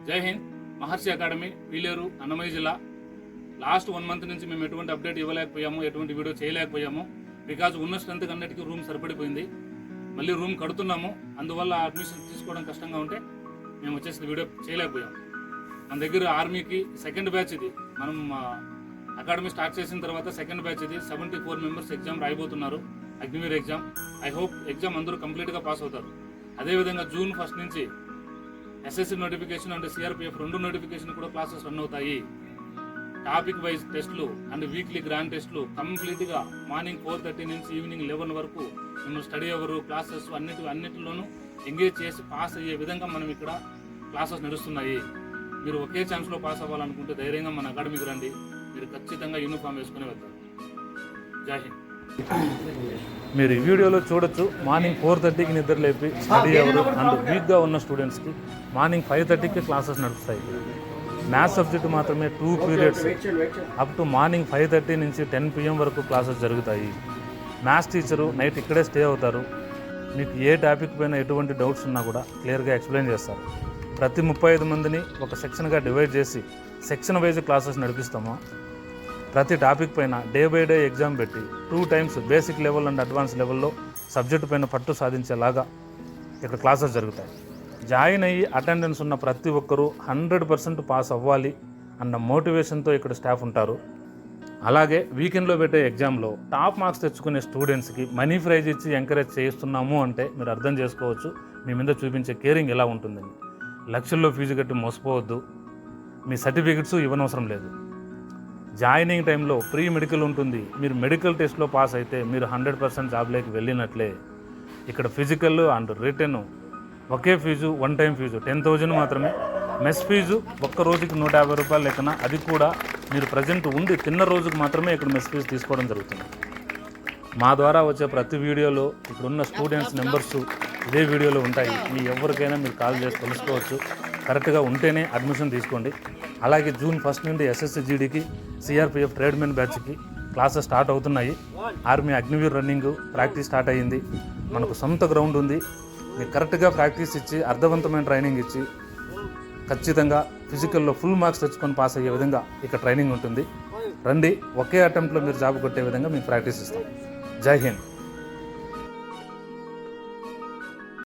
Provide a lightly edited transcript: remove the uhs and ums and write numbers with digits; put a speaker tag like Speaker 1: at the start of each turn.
Speaker 1: జై హింద్. మహర్షి అకాడమీ, పీలేరు, అన్నమయ్య జిల్లా. Last 1 month నుంచి మేము ఎటువంటి అప్డేట్ ఇవ్వలేకపోయాము, ఎటువంటి వీడియో చేయలేకపోయాము. బికాజ్ ఉన్న స్ట్రెంత్ అన్నిటికీ రూమ్ సరిపడిపోయింది. మళ్ళీ రూమ్ కడుతున్నాము, అందువల్ల అడ్మిషన్ తీసుకోవడం కష్టంగా ఉంటే మేము వచ్చేసి వీడియో చేయలేకపోయాము. మన దగ్గర ఆర్మీకి సెకండ్ బ్యాచ్ ఇది. మనం అకాడమీ స్టార్ట్ చేసిన తర్వాత సెకండ్ బ్యాచ్ ఇది. 74 మెంబర్స్ ఎగ్జామ్ రాయబోతున్నారు, Agniveer exam. I hope exam అందరూ కంప్లీట్గా పాస్ అవుతారు. అదేవిధంగా జూన్ 1 నుంచి SSC notification and CRPF 2 notification కూడా క్లాసెస్ రన్ అవుతాయి. టాపిక్ వైజ్ టెస్టులు అండ్ వీక్లీ గ్రాండ్ టెస్టులు కంప్లీట్గా మార్నింగ్ 4:30 నుంచి ఈవినింగ్ 11 వరకు మేము స్టడీ అవరు, క్లాసెస్ అన్నిటిలోనూ ఎంగేజ్ చేసి పాస్ అయ్యే విధంగా మనం ఇక్కడ క్లాసెస్ నడుస్తున్నాయి. మీరు ఒకే ఛాన్స్లో పాస్ అవ్వాలనుకుంటే ధైర్యంగా మన అకాడమీకి రండి. మీరు ఖచ్చితంగా యూనిఫామ్ వేసుకుని వెళ్తారు. జై హింద్. మీరు ఈ వీడియోలో చూడొచ్చు, మార్నింగ్ 4:30కి నిద్ర లేపి స్టడీ అవరు అండ్ వీక్గా ఉన్న స్టూడెంట్స్కి మార్నింగ్ 5:30కి క్లాసెస్ నడుస్తాయి. మ్యాథ్స్ సబ్జెక్ట్ మాత్రమే 2 పీరియడ్స్ అప్ టు మార్నింగ్ 5:30 నుంచి 10 PM వరకు క్లాసెస్ జరుగుతాయి. మ్యాథ్స్ టీచరు నైట్ ఇక్కడే స్టే అవుతారు. మీకు ఏ టాపిక్ పైన ఎటువంటి డౌట్స్ ఉన్నా కూడా క్లియర్గా ఎక్స్ప్లెయిన్ చేస్తారు. ప్రతి 35 మందిని ఒక సెక్షన్గా డివైడ్ చేసి సెక్షన్ వైజ్ క్లాసెస్ నడిపిస్తాము. ప్రతి టాపిక్ పైన డే బై డే ఎగ్జామ్ పెట్టి 2 times basic level and advance లెవెల్లో సబ్జెక్టు పైన పట్టు సాధించేలాగా ఇక్కడ క్లాసెస్ జరుగుతాయి. జాయిన్ అయ్యి అటెండెన్స్ ఉన్న ప్రతి ఒక్కరూ 100% పాస్ అవ్వాలి అన్న మోటివేషన్తో ఇక్కడ స్టాఫ్ ఉంటారు. అలాగే వీకెండ్లో పెట్టే ఎగ్జామ్లో టాప్ మార్క్స్ తెచ్చుకునే స్టూడెంట్స్కి మనీ ప్రైజ్ ఇచ్చి ఎంకరేజ్ చేస్తున్నాము అంటే మీరు అర్థం చేసుకోవచ్చు మీ మీద చూపించే కేరింగ్ ఎలా ఉంటుందని. లక్షల్లో ఫీజు కట్టి మోసపోవద్దు, మీ సర్టిఫికెట్స్ ఇవ్వనవసరం లేదు. జాయినింగ్ టైంలో ప్రీ మెడికల్ ఉంటుంది. మీరు మెడికల్ టెస్ట్లో పాస్ అయితే మీరు 100% జాబ్లోకి వెళ్ళినట్లే. ఇక్కడ ఫిజికల్ అండ్ రిటర్న్ ఒకే ఫీజు, 1 time ఫీజు 10,000 మాత్రమే. మెస్ ఫీజు ఒక్క రోజుకి 150 రూపాయలు లెక్కన, అది కూడా మీరు ప్రజెంట్ ఉండి తిన్న రోజుకు మాత్రమే ఇక్కడ మెస్ ఫీజు తీసుకోవడం జరుగుతుంది. మా ద్వారా వచ్చే ప్రతి వీడియోలో ఇక్కడున్న స్టూడెంట్స్ నెంబర్స్ ఇదే వీడియోలో ఉంటాయి. మీ ఎవరికైనా మీరు కాల్ చేసి తెలుసుకోవచ్చు. కరెక్ట్గా ఉంటేనే అడ్మిషన్ తీసుకోండి. అలాగే June 1 నుండి ఎస్ఎస్సి జీడీకి, సిఆర్పిఎఫ్ ట్రేడ్మెన్ బ్యాచ్కి క్లాసెస్ స్టార్ట్ అవుతున్నాయి. Army Agniveer running practice start అయ్యింది. మనకు సొంత గ్రౌండ్ ఉంది. మీరు కరెక్ట్గా ప్రాక్టీస్ ఇచ్చి అర్థవంతమైన ట్రైనింగ్ ఇచ్చి ఖచ్చితంగా ఫిజికల్లో ఫుల్ మార్క్స్ తెచ్చుకొని పాస్ అయ్యే విధంగా ఇక్కడ ట్రైనింగ్ ఉంటుంది. రండి, ఒకే అటెంప్ట్లో మీరు జాబ్ కొట్టే విధంగా మీకు ప్రాక్టీస్ ఇస్తాం. జై హింద్.